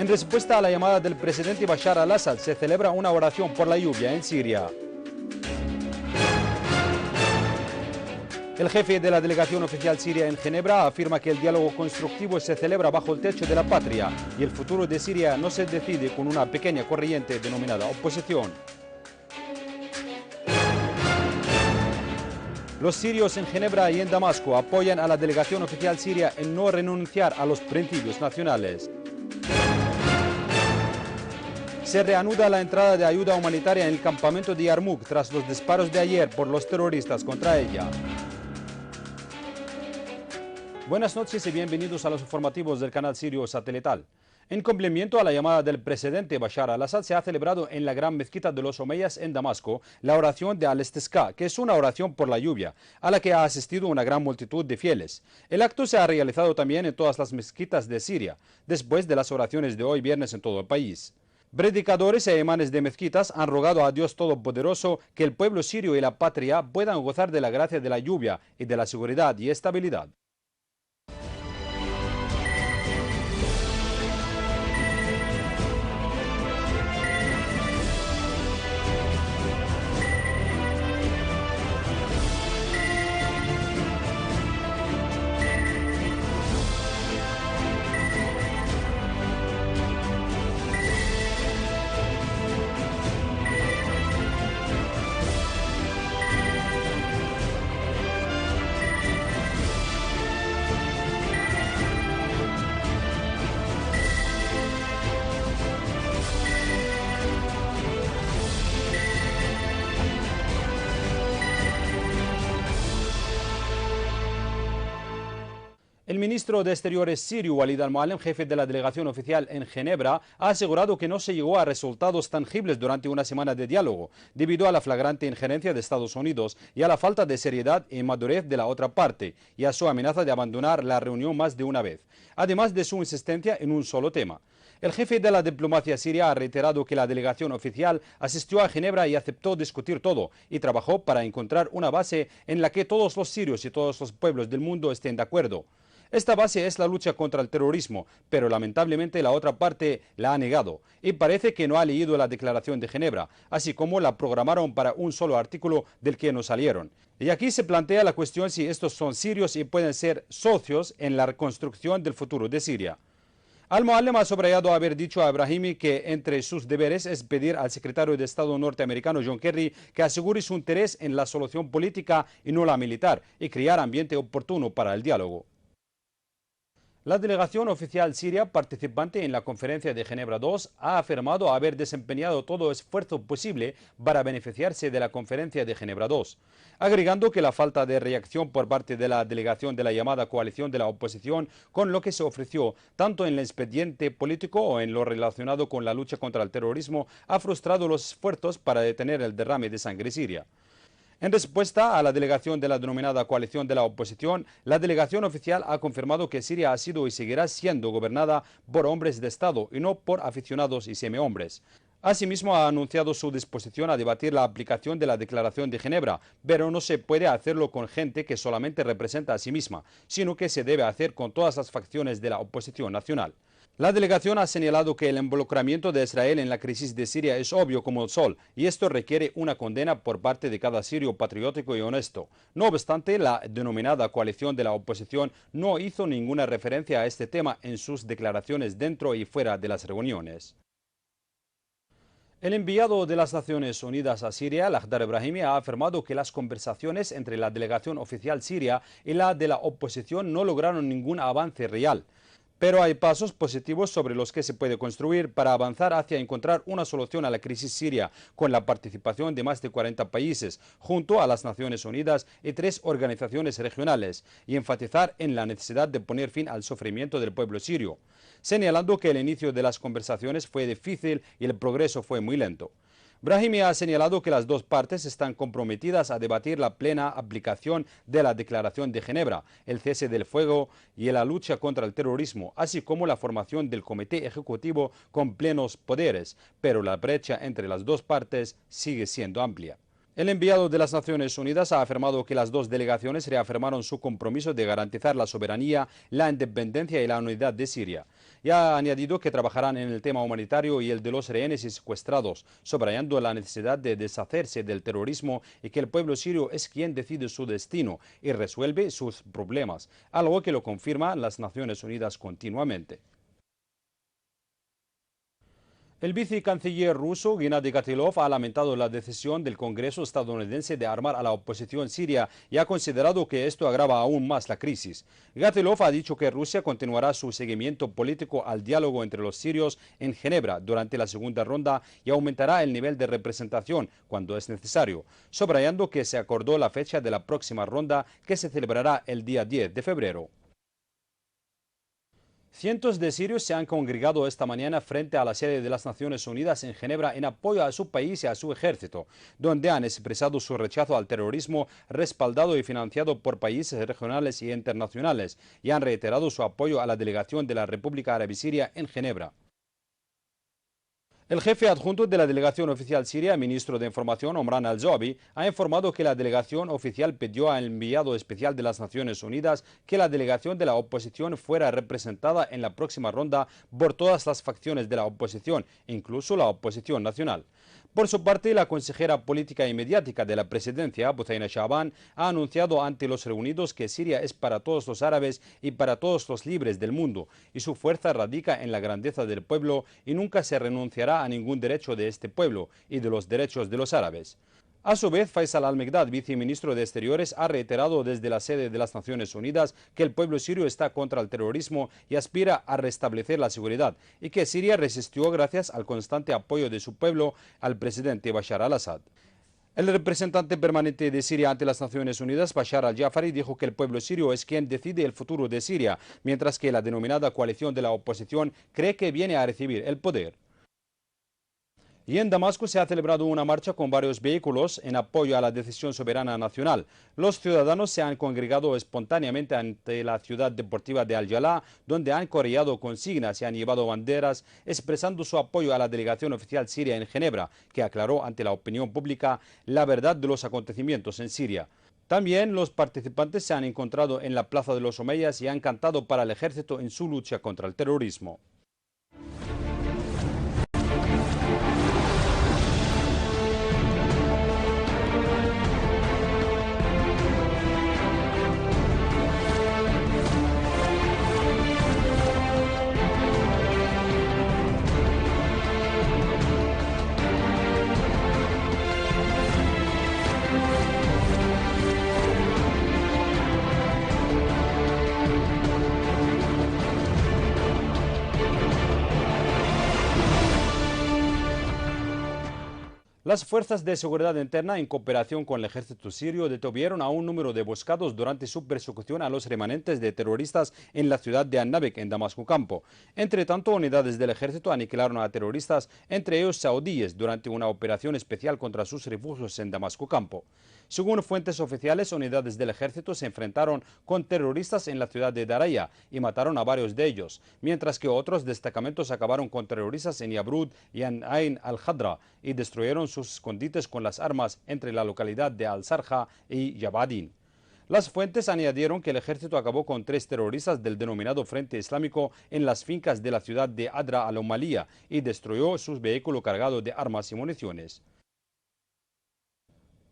En respuesta a la llamada del presidente Bashar al-Assad, se celebra una oración por la lluvia en Siria. El jefe de la delegación oficial siria en Ginebra afirma que el diálogo constructivo se celebra bajo el techo de la patria y el futuro de Siria no se decide con una pequeña corriente denominada oposición. Los sirios en Ginebra y en Damasco apoyan a la delegación oficial siria en no renunciar a los principios nacionales. Se reanuda la entrada de ayuda humanitaria en el campamento de Yarmouk tras los disparos de ayer por los terroristas contra ella. Buenas noches y bienvenidos a los informativos del canal sirio satelital. En cumplimiento a la llamada del presidente Bashar al-Assad, se ha celebrado en la gran mezquita de los Omeyas en Damasco la oración de al-Istisqa, que es una oración por la lluvia, a la que ha asistido una gran multitud de fieles. El acto se ha realizado también en todas las mezquitas de Siria, después de las oraciones de hoy viernes en todo el país. Predicadores e imanes de mezquitas han rogado a Dios Todopoderoso que el pueblo sirio y la patria puedan gozar de la gracia de la lluvia y de la seguridad y estabilidad. El ministro de Exteriores sirio, Walid al-Mualem, jefe de la delegación oficial en Ginebra, ha asegurado que no se llegó a resultados tangibles durante una semana de diálogo, debido a la flagrante injerencia de Estados Unidos y a la falta de seriedad y madurez de la otra parte, y a su amenaza de abandonar la reunión más de una vez, además de su insistencia en un solo tema. El jefe de la diplomacia siria ha reiterado que la delegación oficial asistió a Ginebra y aceptó discutir todo, y trabajó para encontrar una base en la que todos los sirios y todos los pueblos del mundo estén de acuerdo. Esta base es la lucha contra el terrorismo, pero lamentablemente la otra parte la ha negado y parece que no ha leído la declaración de Ginebra, así como la programaron para un solo artículo del que no salieron. Y aquí se plantea la cuestión si estos son sirios y pueden ser socios en la reconstrucción del futuro de Siria. Al-Mualem ha subrayado haber dicho a Brahimi que entre sus deberes es pedir al secretario de Estado norteamericano John Kerry que asegure su interés en la solución política y no la militar y crear ambiente oportuno para el diálogo. La delegación oficial siria participante en la conferencia de Ginebra II ha afirmado haber desempeñado todo esfuerzo posible para beneficiarse de la conferencia de Ginebra II, agregando que la falta de reacción por parte de la delegación de la llamada coalición de la oposición con lo que se ofreció tanto en el expediente político o en lo relacionado con la lucha contra el terrorismo ha frustrado los esfuerzos para detener el derrame de sangre siria. En respuesta a la delegación de la denominada coalición de la oposición, la delegación oficial ha confirmado que Siria ha sido y seguirá siendo gobernada por hombres de Estado y no por aficionados y semihombres. Asimismo, ha anunciado su disposición a debatir la aplicación de la Declaración de Ginebra, pero no se puede hacerlo con gente que solamente representa a sí misma, sino que se debe hacer con todas las facciones de la oposición nacional. La delegación ha señalado que el involucramiento de Israel en la crisis de Siria es obvio como el sol y esto requiere una condena por parte de cada sirio patriótico y honesto. No obstante, la denominada coalición de la oposición no hizo ninguna referencia a este tema en sus declaraciones dentro y fuera de las reuniones. El enviado de las Naciones Unidas a Siria, Lakhdar Brahimi, ha afirmado que las conversaciones entre la delegación oficial siria y la de la oposición no lograron ningún avance real. Pero hay pasos positivos sobre los que se puede construir para avanzar hacia encontrar una solución a la crisis siria, con la participación de más de 40 países, junto a las Naciones Unidas y 3 organizaciones regionales, y enfatizar en la necesidad de poner fin al sufrimiento del pueblo sirio, señalando que el inicio de las conversaciones fue difícil y el progreso fue muy lento. Brahimi ha señalado que las dos partes están comprometidas a debatir la plena aplicación de la Declaración de Ginebra, el cese del fuego y la lucha contra el terrorismo, así como la formación del Comité Ejecutivo con plenos poderes, pero la brecha entre las dos partes sigue siendo amplia. El enviado de las Naciones Unidas ha afirmado que las dos delegaciones reafirmaron su compromiso de garantizar la soberanía, la independencia y la unidad de Siria. y ha añadido que trabajarán en el tema humanitario y el de los rehenes y secuestrados, subrayando la necesidad de deshacerse del terrorismo y que el pueblo sirio es quien decide su destino y resuelve sus problemas, algo que lo confirman las Naciones Unidas continuamente. El vicecanciller ruso Gennady Gatilov ha lamentado la decisión del Congreso estadounidense de armar a la oposición siria y ha considerado que esto agrava aún más la crisis. Gatilov ha dicho que Rusia continuará su seguimiento político al diálogo entre los sirios en Ginebra durante la segunda ronda y aumentará el nivel de representación cuando es necesario, subrayando que se acordó la fecha de la próxima ronda que se celebrará el día 10 de febrero. Cientos de sirios se han congregado esta mañana frente a la sede de las Naciones Unidas en Ginebra en apoyo a su país y a su ejército, donde han expresado su rechazo al terrorismo respaldado y financiado por países regionales y internacionales y han reiterado su apoyo a la delegación de la República Árabe Siria en Ginebra. El jefe adjunto de la delegación oficial siria, ministro de Información Omran Al-Zoabi, ha informado que la delegación oficial pidió al enviado especial de las Naciones Unidas que la delegación de la oposición fuera representada en la próxima ronda por todas las facciones de la oposición, incluso la oposición nacional. Por su parte, la consejera política y mediática de la presidencia, Buthaina Shaban, ha anunciado ante los reunidos que Siria es para todos los árabes y para todos los libres del mundo, y su fuerza radica en la grandeza del pueblo y nunca se renunciará a ningún derecho de este pueblo y de los derechos de los árabes. A su vez, Faisal Al-Mikdad, viceministro de Exteriores, ha reiterado desde la sede de las Naciones Unidas que el pueblo sirio está contra el terrorismo y aspira a restablecer la seguridad, y que Siria resistió gracias al constante apoyo de su pueblo al presidente Bashar al-Assad. El representante permanente de Siria ante las Naciones Unidas, Bashar al-Jafari, dijo que el pueblo sirio es quien decide el futuro de Siria, mientras que la denominada coalición de la oposición cree que viene a recibir el poder. Y en Damasco se ha celebrado una marcha con varios vehículos en apoyo a la decisión soberana nacional. Los ciudadanos se han congregado espontáneamente ante la ciudad deportiva de Al-Jalá, donde han coreado consignas y han llevado banderas, expresando su apoyo a la delegación oficial siria en Ginebra, que aclaró ante la opinión pública la verdad de los acontecimientos en Siria. También los participantes se han encontrado en la Plaza de los Omeyas y han cantado para el ejército en su lucha contra el terrorismo. Las fuerzas de seguridad interna, en cooperación con el ejército sirio, detuvieron a un número de emboscados durante su persecución a los remanentes de terroristas en la ciudad de Annabek, en Damasco Campo. Entre tanto, unidades del ejército aniquilaron a terroristas, entre ellos saudíes, durante una operación especial contra sus refugios en Damasco Campo. Según fuentes oficiales, unidades del ejército se enfrentaron con terroristas en la ciudad de Daraya y mataron a varios de ellos, mientras que otros destacamentos acabaron con terroristas en Yabrud y en Ain al-Khadra y destruyeron sus escondites con las armas entre la localidad de Al-Sarja y Yabadin. Las fuentes añadieron que el ejército acabó con 3 terroristas del denominado Frente Islámico en las fincas de la ciudad de Adra al-Omalía y destruyó su vehículo cargado de armas y municiones.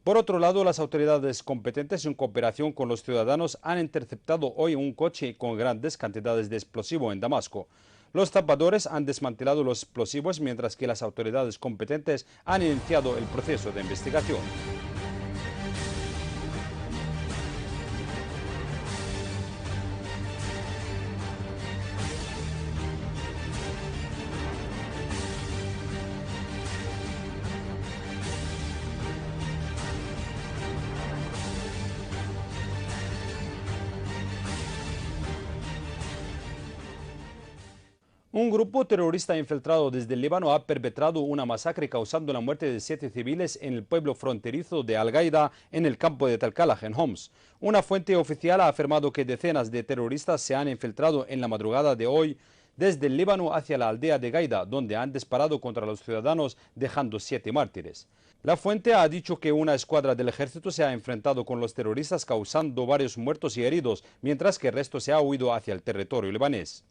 Por otro lado, las autoridades competentes en cooperación con los ciudadanos han interceptado hoy un coche con grandes cantidades de explosivo en Damasco. Los tapadores han desmantelado los explosivos mientras que las autoridades competentes han iniciado el proceso de investigación. Un grupo terrorista infiltrado desde el Líbano ha perpetrado una masacre causando la muerte de 7 civiles en el pueblo fronterizo de Al-Gaida en el campo de Talcalah, en Homs. Una fuente oficial ha afirmado que decenas de terroristas se han infiltrado en la madrugada de hoy desde el Líbano hacia la aldea de Gaida, donde han disparado contra los ciudadanos, dejando 7 mártires. La fuente ha dicho que una escuadra del ejército se ha enfrentado con los terroristas, causando varios muertos y heridos, mientras que el resto se ha huido hacia el territorio libanés.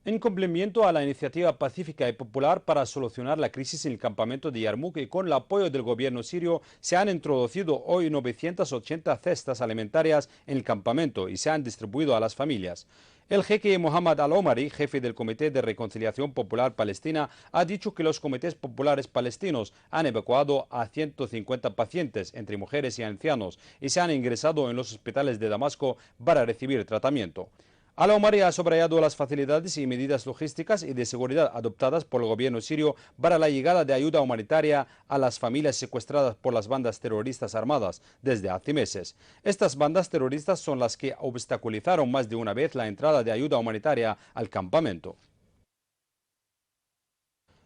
En cumplimiento a la iniciativa pacífica y popular para solucionar la crisis en el campamento de Yarmouk y con el apoyo del gobierno sirio, se han introducido hoy 980 cestas alimentarias en el campamento y se han distribuido a las familias. El jeque Mohammad Al-Omari, jefe del Comité de Reconciliación Popular Palestina, ha dicho que los comités populares palestinos han evacuado a 150 pacientes, entre mujeres y ancianos, y se han ingresado en los hospitales de Damasco para recibir tratamiento. Al-Omari ha subrayado las facilidades y medidas logísticas y de seguridad adoptadas por el gobierno sirio para la llegada de ayuda humanitaria a las familias secuestradas por las bandas terroristas armadas desde hace meses. Estas bandas terroristas son las que obstaculizaron más de una vez la entrada de ayuda humanitaria al campamento.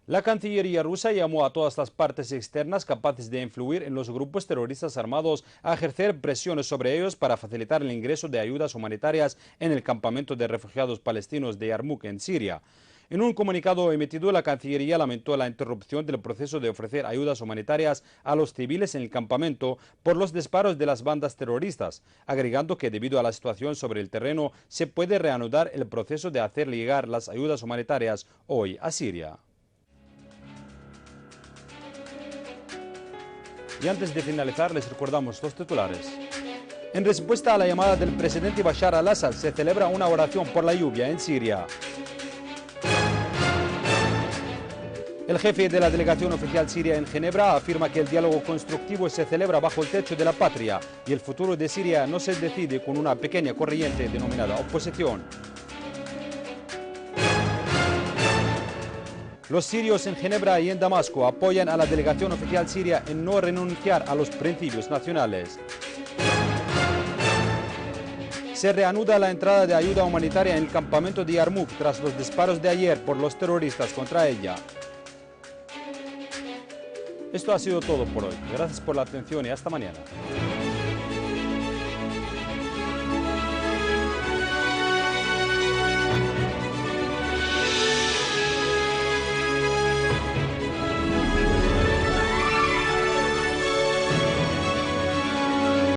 La Cancillería rusa llamó a todas las partes externas capaces de influir en los grupos terroristas armados a ejercer presiones sobre ellos para facilitar el ingreso de ayudas humanitarias en el campamento de refugiados palestinos de Yarmouk, en Siria. En un comunicado emitido, la Cancillería lamentó la interrupción del proceso de ofrecer ayudas humanitarias a los civiles en el campamento por los disparos de las bandas terroristas, agregando que debido a la situación sobre el terreno se puede reanudar el proceso de hacer llegar las ayudas humanitarias hoy a Siria. Y antes de finalizar, les recordamos los titulares. En respuesta a la llamada del presidente Bashar al-Assad, se celebra una oración por la lluvia en Siria. El jefe de la delegación oficial siria en Ginebra afirma que el diálogo constructivo se celebra bajo el techo de la patria y el futuro de Siria no se decide con una pequeña corriente denominada oposición. Los sirios en Ginebra y en Damasco apoyan a la delegación oficial siria en no renunciar a los principios nacionales. Se reanuda la entrada de ayuda humanitaria en el campamento de Yarmouk tras los disparos de ayer por los terroristas contra ella. Esto ha sido todo por hoy. Gracias por la atención y hasta mañana.